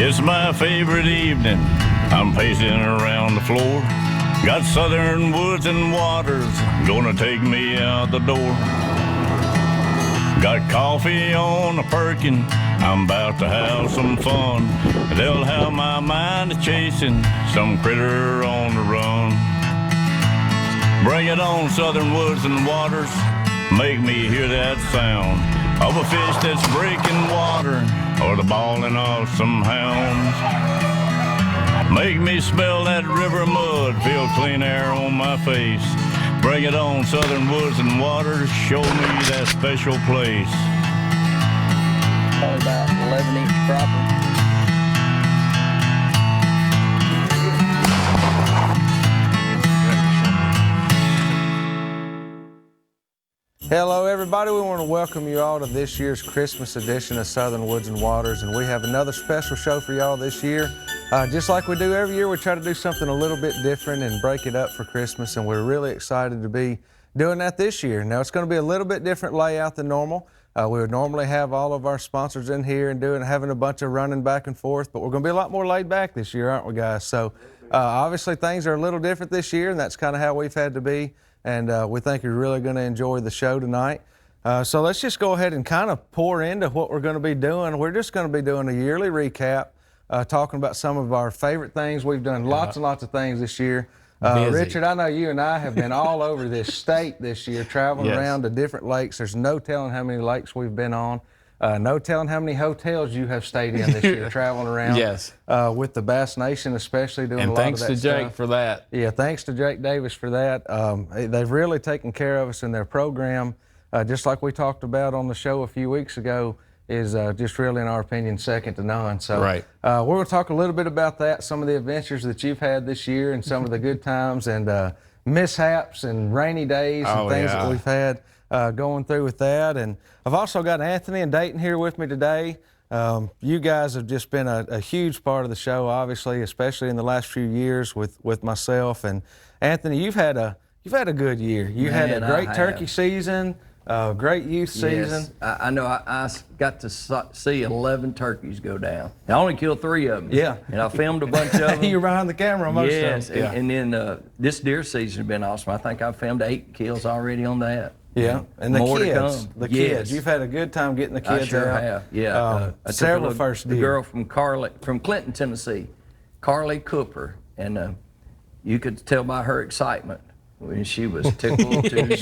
It's my favorite evening. I'm pacing around the floor. Got southern woods and waters gonna take me out the door. Got coffee on the perkin. I'm about to have some fun. They'll have my mind chasing some critter on the run. Bring it on, southern woods and waters. Make me hear that sound of a fish that's breaking water or the bawling of some hounds. Make me smell that river mud, feel clean air on my face. Bring it on, southern woods and waters, show me that special place. Probably about 11-inch crappie. Hello everybody, we want to welcome you all to this year's Christmas edition of Southern Woods and Waters, and we have another special show for y'all this year. Just like we do every year, we try to do something a little bit different and break it up for Christmas, and we're really excited to be doing that this year. Now it's going to be a little bit different layout than normal. We would normally have all of our sponsors in here and having a bunch of running back and forth, but we're going to be a lot more laid back this year, aren't we guys? So obviously things are a little different this year, and that's kind of how we've had to be. And we think you're really going to enjoy the show tonight. So let's just go ahead and kind of pour into what we're going to be doing. We're just going to be doing a yearly recap, talking about some of our favorite things. We've done lots and lots of things this year. Richard, I know you and I have been all over this state this year, traveling around to different lakes. There's no telling how many lakes we've been on. No telling how many hotels you have stayed in this year, traveling around. Yes. With the Bass Nation, especially doing and a lot of that stuff. And thanks to Jake for that. Yeah, thanks to Jake Davis for that. They've really taken care of us in their program, just like we talked about on the show a few weeks ago, is just really, in our opinion, second to none. So right. We're going to talk a little bit about that, some of the adventures that you've had this year and some of the good times and mishaps and rainy days and things that we've had. Going through with that. And I've also got Anthony and Dayton here with me today. You guys have just been a huge part of the show, obviously, especially in the last few years with myself. And Anthony, you've had a good year. You had a great turkey season, great youth season. I know I got to see 11 turkeys go down. I only killed 3 of them. Yeah. And I filmed a bunch of them. You're behind the camera most of them. Yes, and then this deer season has been awesome. I think I've filmed 8 kills already on that. Yeah, and the More kids, to come. Kids. You've had a good time getting the kids I sure out. have. Yeah, I several took first the deer. girl from Clinton, Tennessee, Carly Cooper, and you could tell by her excitement when she was tickled to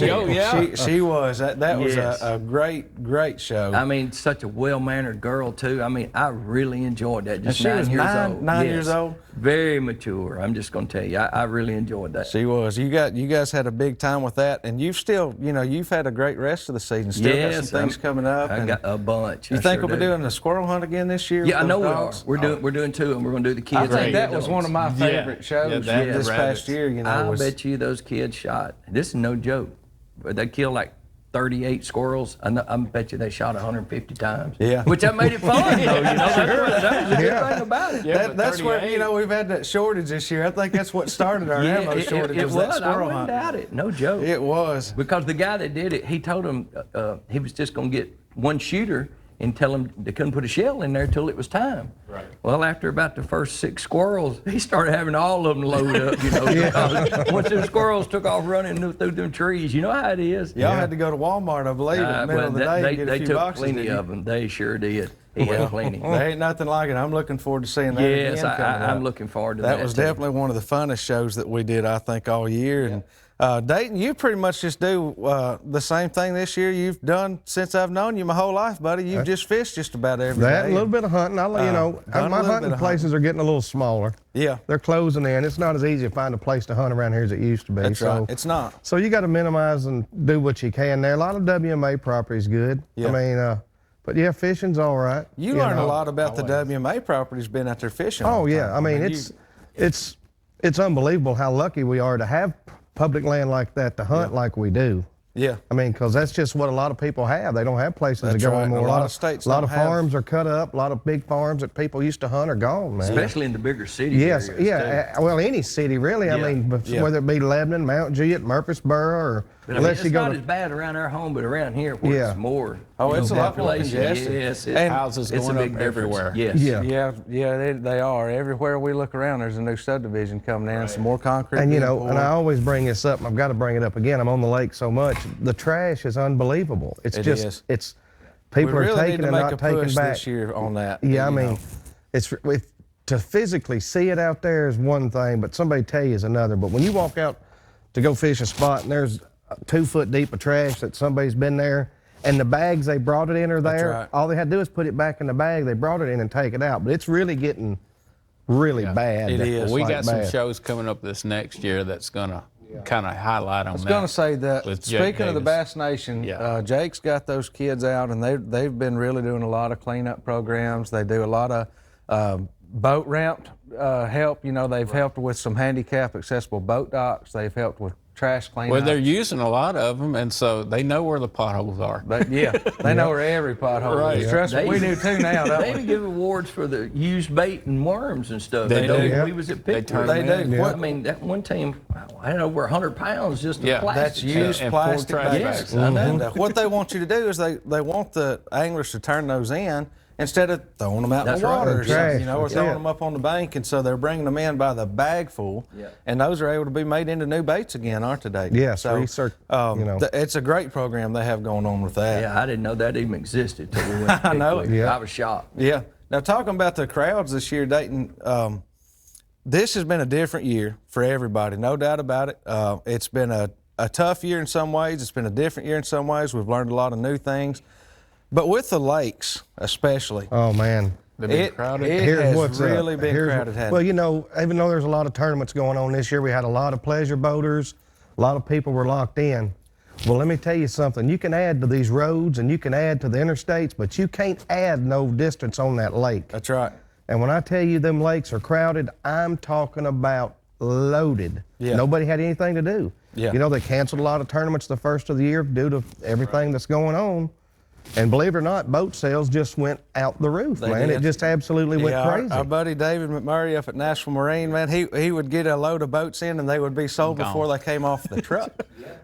She was. That was a great show. I mean, such a well-mannered girl too. I mean, I really enjoyed that. Just she was 9 years old. Very mature. I'm just going to tell you, I really enjoyed that. She was. You guys had a big time with that, and you've still, you've had a great rest of the season. Still got some things coming up. I got a bunch. You think we'll be doing a squirrel hunt again this year? Yeah, I know we are. We're doing 2, and we're going to do the kids. I think that was one of my favorite shows this past year. I bet you those kids shot. This is no joke. They killed like 38 squirrels. I bet you they shot 150 times. Yeah. Which that made it fun, though. That was a good thing about it. Yeah, that's where, we've had that shortage this year. I think that's what started our ammo shortage. It was was. that squirrel I wouldn't doubt it. No joke. It was. Because the guy that did it, he told him he was just going to get one shooter and tell them they couldn't put a shell in there till it was time. Right. Well, after about the first 6 squirrels, he started having all of them load up, because once the squirrels took off running through them trees, you know how it is. Y'all had to go to Walmart, I believe, in the middle of the day and get a few boxes. They took plenty of them. They sure did. He had plenty. There ain't nothing like it. I'm looking forward to seeing that again. Yes, I'm looking forward to that. That was definitely one of the funnest shows that we did, I think, all year. Yeah. And Dayton, you pretty much just do the same thing this year you've done since I've known you my whole life, buddy. You've just fished just about every day. That, a little bit of hunting. My hunting places are getting a little smaller. Yeah. They're closing in. It's not as easy to find a place to hunt around here as it used to be. That's right. It's not. So you got to minimize and do what you can there. A lot of WMA property is good. Yeah. I mean, but yeah, fishing's all right. You learn a lot about the WMA properties being out there fishing. Oh yeah. I mean, it's unbelievable how lucky we are to have public land like that to hunt like we do. Yeah. I mean, because that's just what a lot of people have. They don't have places to go anymore. A lot of states a lot of farms are cut up. A lot of big farms that people used to hunt are gone, man. Especially in the bigger cities. Yes, yeah. Well, any city really. I mean, whether it be Lebanon, Mount Juliet, Murfreesboro, or But I mean, Unless it's you go not to- as bad around our home, but around here where Yeah. it's more. Oh, you it's know, a lot more population. congested. Yes, And Houses it's a going big up difference. everywhere. Yes. Yeah. Yeah, they are. Everywhere we look around, there's a new subdivision coming in, some more concrete. And you being know, poured. and I always bring this up, and I've got to bring it up again. I'm on the lake so much. The trash is unbelievable. It's It just, is. it's we people really are need taking to and make not a taking push back. this year on that. Yeah, I you mean, know. it's to physically see it out there is one thing, but somebody tell you is another. But when you walk out to go fish a spot and there's 2 foot deep of trash that somebody's been there, and the bags they brought it in are there, right. all they had to do is put it back in the bag they brought it in and take it out. But it's really getting really bad. It is. Well, we Like got some bad. shows coming up this next year that's gonna kind of highlight on I was that. going to say that, with Jake speaking of the Davis. Bass Nation, Yeah. Jake's got those kids out, and they've been really doing a lot of cleanup programs. They do a lot of boat ramp help. You know, they've helped with some handicap accessible boat docks. They've helped with trash cleanup. Well, they're using a lot of them, and so they know where the potholes are. They know where every pothole Right. is. Trust me, we do too now, They don't even we? give awards for the used bait and worms and stuff. They You know, do. when we was at They Pickford. turn They do. them in. What- I mean, that one team, I had over 100 pounds just of Yeah, plastic. That's used And full plastic trash bags. bags. Yes, I know. And what they want you to do is they want the anglers to turn those in instead of throwing them out in That's the right. water, or Trash, something, you know, or that's throwing it. them up on the bank. And so they're bringing them in by the bagful, Yeah. and those are able to be made into new baits again, aren't they, Dave? Yes, so, research, you know. it's a great program they have going on with that. Yeah, I didn't know that even existed till we went to I know. Pickwick. Yeah. I was shocked. Yeah. Now, talking about the crowds this year, Dayton, this has been a different year for everybody, no doubt about it. It's been a tough year in some ways. It's been a different year in some ways. We've learned a lot of new things. But with the lakes, especially, Oh man. They've been crowded. it Here's has what's really up. been Here's crowded, hasn't Well, it? you know, even though there's a lot of tournaments going on this year, we had a lot of pleasure boaters, a lot of people were locked in. Well, let me tell you something. You can add to these roads and you can add to the interstates, but you can't add no distance on that lake. That's right. And when I tell you them lakes are crowded, I'm talking about loaded. Yeah. Nobody had anything to do. Yeah. You know, they canceled a lot of tournaments the first of the year due to everything that's going on. And believe it or not, boat sales just went out the roof, They man. did. It just absolutely went Yeah, crazy. our buddy David McMurray up at Nashville Marine, man, he would get a load of boats in and they would be sold Gone. before they came off the truck.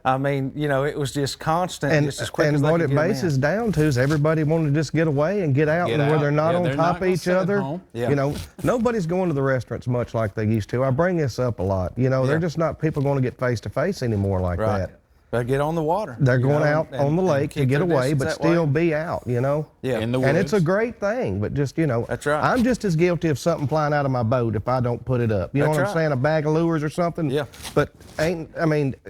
I mean, you know, it was just constant, just as quick as and they what could it get 'em bases in. down to is everybody wanting to just get away and get out, Get and where out. they're not Yeah, on they're top not of gonna each sit at other. home. Yeah. You know, nobody's going to the restaurants much like they used to. I bring this up a lot. You know, they're Yeah. just not people going to get face to face anymore like Right. that. They get on the water. They're you going know, out on the and lake to keep get their away, distance but that still way. be out, you know? Yeah. In the And it's a woods. great thing, but just, you know, That's right. I'm just as guilty of something flying out of my boat if I don't put it up. You know That's what right. I'm saying? A bag of lures or something? Yeah. But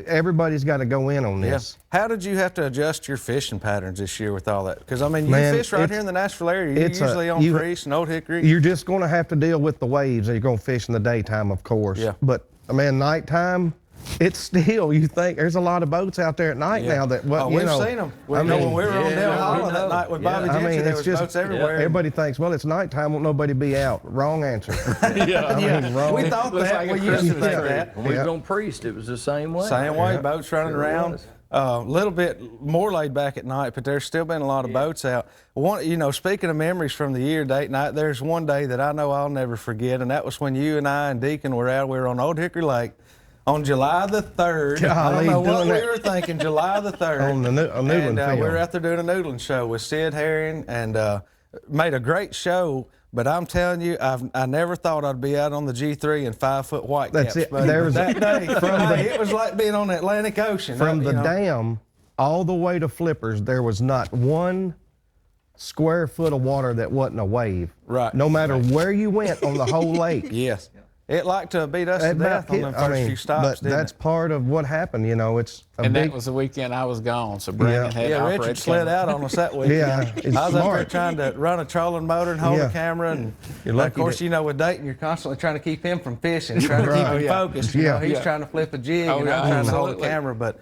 everybody's got to go in on this. How did you have to adjust your fishing patterns this year with all that? Because, I mean, you Man, fish right it's- here in the Nashville area. You're it's a- usually on you- Priest and Old Hickory. You're just going to have to deal with the waves, and you're going to fish in the daytime, of course. Yeah. But, man, nighttime, it's still, you think, there's a lot of boats out there at night now that, Oh, you we've know. seen them. I know, mean, when we were on yeah, Del we Holland that know. night with Yeah. Bobby I Gentry, mean, there it's was just, boats everywhere. everybody thinks, well, it's nighttime, won't nobody be out. Wrong answer. Yeah. I mean, wrong. We thought Looks that. like a We used to Christmas think tree. that. When we Yeah. was on Priest, it was the same way. Same way, boats running Sure around. was. A little bit more laid back at night, but there's still been a lot of boats out. One, you know, speaking of memories from the year, Dayton, there's one day that I know I'll never forget, and that was when you and I and Deacon were out. We were on Old Hickory Lake on July the 3rd. I Golly, don't know what doing we that. were thinking, July the 3rd. On the noodling And we were film. out there doing a noodling show with Sid Herring, and made a great show. But I'm telling you, I never thought I'd be out on the G3 in 5-foot white That's caps. it. Buddy. There was- That day, from the- it was like being on the Atlantic Ocean. From you the know. dam all the way to Flippers, there was not one square foot of water that wasn't a wave. Right. No matter where you went on the whole lake. Yes. It liked to beat us to That death on about them it. first few stops, but didn't that's it? part of what happened. You know, it's a And big. that was the weekend I was gone, so Brandon had Yeah, Richard operated slid camera. out on us that weekend. Yeah, he's I was up there smart. trying to run a trolling motor and hold Yeah. a camera, and You're of lucky course, that- you know, with Dayton, you're constantly trying to keep him from fishing, trying to keep Right. him Yeah. focused. You know, Yeah. he's Yeah. trying to flip a jig, Oh, and yeah, I'm trying to hold a absolutely. camera. But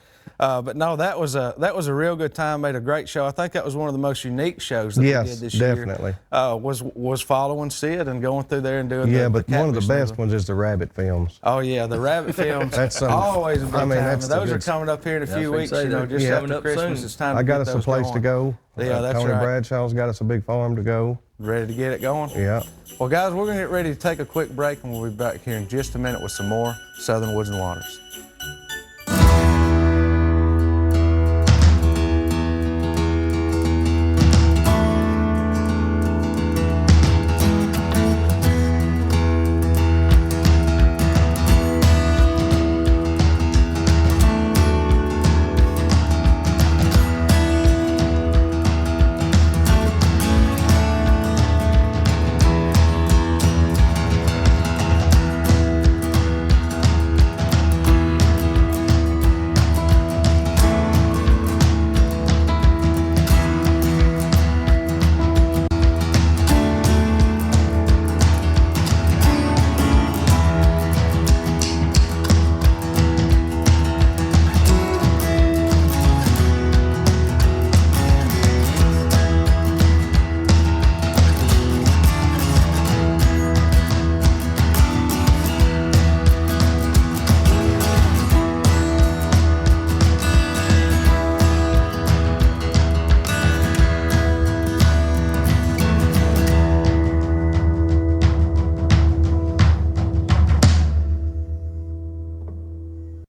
no, that was a real good time. Made a great show. I think that was one of the most unique shows that we Yes, did this year. definitely. Was following Sid and going through there and doing Yeah, the but one of the catfish best noodle. ones is the rabbit films. Oh yeah, the rabbit films. That's some- always a big I mean, time. that's And the those are good- coming up here in a Yeah, I was few gonna weeks. say You know, they're just coming after up Christmas, soon. it's time. I to got get us a those place going. to go. Yeah, that's Tony right. Bradshaw's got us a big farm to go. Ready to get it going? Yeah. Well, guys, we're going to get ready to take a quick break, and we'll be back here in just a minute with some more Southern Woods and Waters.